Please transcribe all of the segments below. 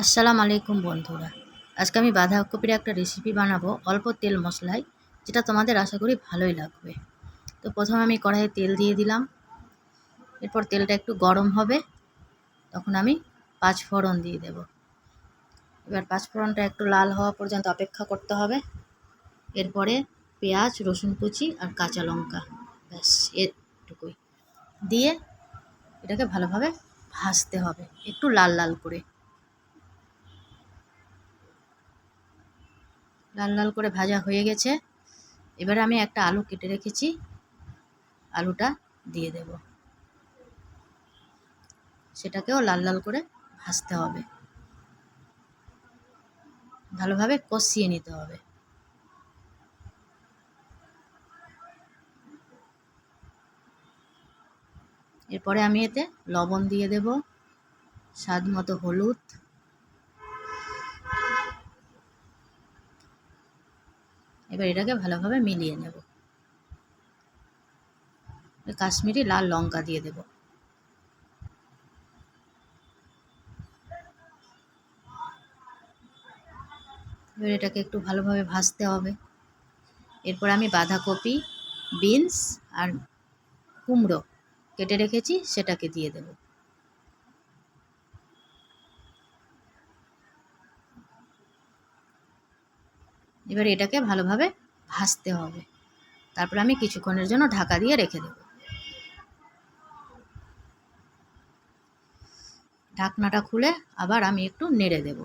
আসসালামু আলাইকুম বন্ধুরা। আজকে আমি বাঁধাকপির একটা রেসিপি বানাবো অল্প তেল মশলায়, যেটা তোমাদের আশা করি ভালোই লাগবে। তো প্রথমে আমি কড়াইয়ে তেল দিয়ে দিলাম। এরপর তেলটা একটু গরম হবে, তখন আমি পাঁচফোড়ন দিয়ে দেব। এবার পাঁচফোড়নটা একটু লাল হওয়া পর্যন্ত অপেক্ষা করতে হবে। এরপরে পেঁয়াজ, রসুন কুচি আর কাঁচা লঙ্কা, ব্যাস এটুকুই দিয়ে এটাকে ভালোভাবে ভাজতে হবে, একটু লাল লাল করে। লাল লাল করে ভাজা হয়ে গেছে। এবারে আমি একটা আলু কেটে রেখেছি, আলুটা দিয়ে দেব। সেটাকেও লাল লাল করে ভাজতে হবে, ভালোভাবে কষিয়ে নিতে হবে। এরপরে আমি এতে লবণ দিয়ে দেব, স্বাদ মতো হলুদ, এবার এটাকে ভালোভাবে মিলিয়ে নেব। কাশ্মীরি লাল লঙ্কা দিয়ে দেব। এবার এটাকে একটু ভালোভাবে ভাজতে হবে। এরপর আমি বাঁধাকপি, বিনস আর কুমড়ো কেটে রেখেছি, সেটাকে দিয়ে দেব। এবার এটাকে ভালোভাবে ভাজতে হবে। তারপর আমি কিছুক্ষণের জন্য ঢাকা দিয়ে রেখে দেব। ঢাকনাটা খুলে আবার আমি একটু নেড়ে দেব।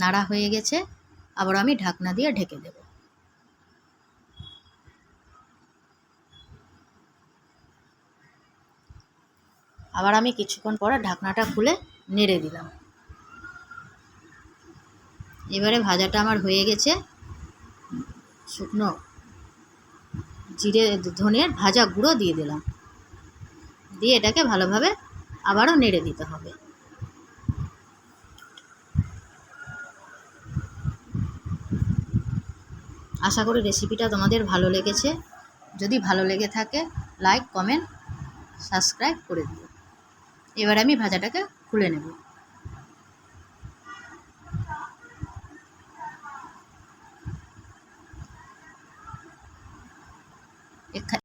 নাড়া হয়ে গেছে, আবার আমি ঢাকনা দিয়ে ঢেকে দেব। আবার আমি কিছুক্ষণ পরে ঢাকনাটা খুলে নেড়ে দিলাম। এবারে ভাজাটা আমার হয়ে গেছে। শুকনো জিরে ধনের ভাজা গুঁড়ো দিয়ে দিলাম, দিয়ে এটাকে ভালোভাবে আবারও নেড়ে দিতে হবে। আশা করি রেসিপিটা তোমাদের ভালো লেগেছে। যদি ভালো লেগে থাকে লাইক, কমেন্ট, সাবস্ক্রাইব করে দিও। এবার আমি ভাজাটাকে খুলে নেব।